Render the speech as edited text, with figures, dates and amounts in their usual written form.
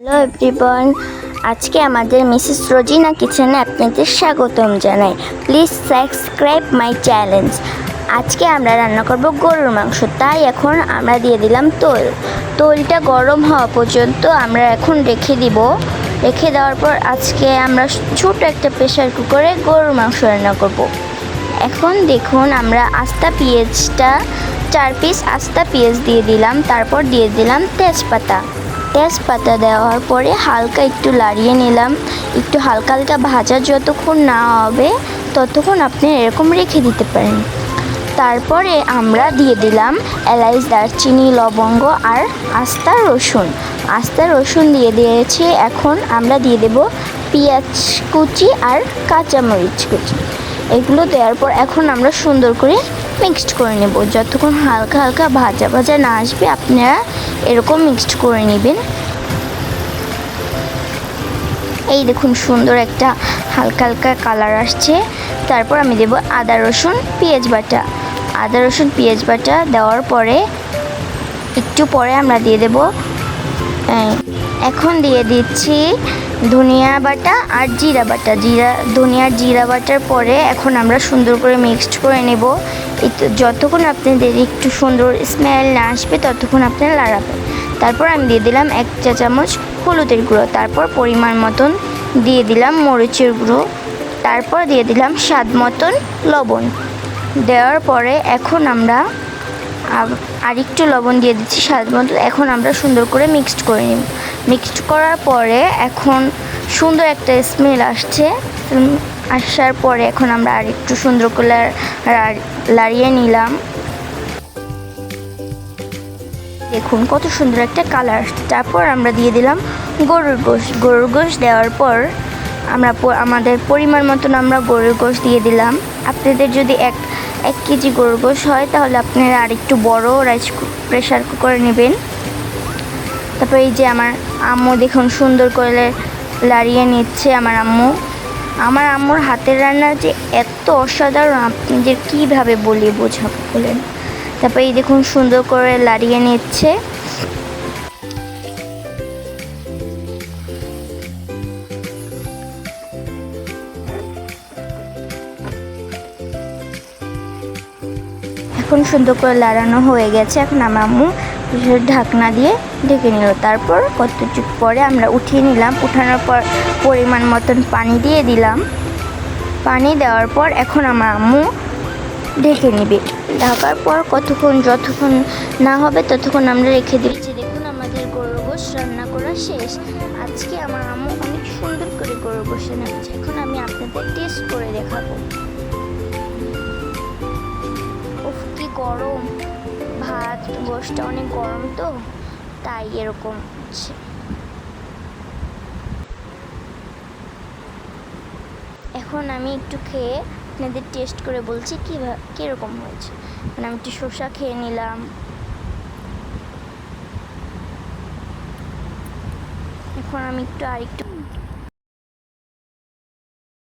Hello everyone, আজকে আমাদের Mrs Rozina কিচেনে আপনাদের স্বাগতম জানাই। Please subscribe my channel. আজকে আমরা রান্না করব গরুর মাংস, তাই এখন আমরা দিয়ে দিলাম তৈলটা গরম হওয়া পর্যন্ত আমরা এখন রেখে দেওয়ার পর আজকে আমরা ছোট একটা প্রেসার কুকারে গরুর মাংস রান্না করব। এখন দেখুন আমরা আস্তা পেঁয়াজটা 4 পিস আস্তা পেঁয়াজ দিয়ে দিলাম, তারপর দিয়ে দিলাম তেজপাতা দেওয়ার পরে হালকা একটু লাড়িয়ে নিলাম। একটু হালকা হালকা ভাজা যতক্ষণ না হবে ততক্ষণ আপনি এরকম রেখে দিতে পারেন। তারপরে আমরা দিয়ে দিলাম এলাচ, দারচিনি, লবঙ্গ আর আস্তা রসুন দিয়ে দিয়েছি। এখন আমরা দিয়ে দেব পেঁয়াজ কুচি আর কাঁচামরিচ কুচি। এগুলো দেওয়ার পর এখন আমরা সুন্দর করে মিক্সড করে নেব। যতক্ষণ হালকা হালকা ভাজা না আসবে আপনারা এরকম মিক্সড করে নেবেন। এই দেখুন সুন্দর একটা হালকা হালকা কালার আসছে। তারপর আমি দেব আদা রসুন পেঁয়াজ বাটা দেওয়ার পরে একটু পরে আমরা দিয়ে দেব এখন দিয়ে দিচ্ছি ধনিয়া বাটা আর জিরা বাটা। জিরা বাটার পরে এখন আমরা সুন্দর করে মিক্সড করে নেব। যতক্ষণ আপনাদের একটু সুন্দর স্মেল না আসবে ততক্ষণ আপনারা লাড়াবেন। তারপর আমি দিয়ে দিলাম 1 চা চামচ হলুদের গুঁড়ো, তারপর পরিমাণ মতন দিয়ে দিলাম মরিচের গুঁড়ো, তারপর দিয়ে দিলাম স্বাদ মতন লবণ। দেওয়ার পরে এখন আমরা আর একটু লবণ দিয়ে দিচ্ছি স্বাদ মতো। এখন আমরা সুন্দর করে মিক্সড করে নিব। মিক্সড করার পরে এখন সুন্দর একটা স্মেল আসার পরে এখন আমরা আর একটু সুন্দর করে লাড়িয়ে নিলাম। দেখুন কত সুন্দর একটা কালার আসছে। তারপর আমরা দিয়ে দিলাম গরুর গোশ দেওয়ার পর আমরা আমাদের পরিমাণ মতন আমরা গরুর গোশ দিয়ে দিলাম। আপনাদের যদি এক কেজি গরুর গোশ হয় তাহলে আপনারা আর একটু বড় প্রেসার কুকারে নেবেন। তারপর এই যে আমার আম্মু দেখুন সুন্দর করে লাড়িয়ে নিচ্ছে। আমার আম্মুর হাতের রান্না যে এত অসাধারণ আপনাদের কীভাবে বোঝাবো বলেন। তারপর এই দেখুন সুন্দর করে লাড়িয়ে নিচ্ছে। এখন সুন্দর করে লাড়ানো হয়ে গেছে। এখন আমার আম্মু ঢাকনা দিয়ে ঢেকে নিল। তারপর কতটুক পরে আমরা উঠিয়ে নিলাম। উঠানোর পর পরিমাণ মতন পানি দিয়ে দিলাম। পানি দেওয়ার পর এখন আমার আম্মু ঢেকে নেবে। ঢাকার পর যতক্ষণ না হবে ততক্ষণ আমরা রেখে দিচ্ছি। দেখুন আমাদের গরুর গোশ রান্না করা শেষ। আজকে আমার আম্মু অনেক সুন্দর করে গরুর গোশ রান্না। এখন আমি আপনাদের টেস্ট করে দেখাবো। কি গরম ভাত, গোশটা অনেক গরম তো তাই এরকম হচ্ছে। এখন আমি একটু খেয়ে আপনাদের টেস্ট করে বলছি কীরকম হয়েছে। মানে আমি একটু শসা খেয়ে নিলাম। এখন আমি আরেকটু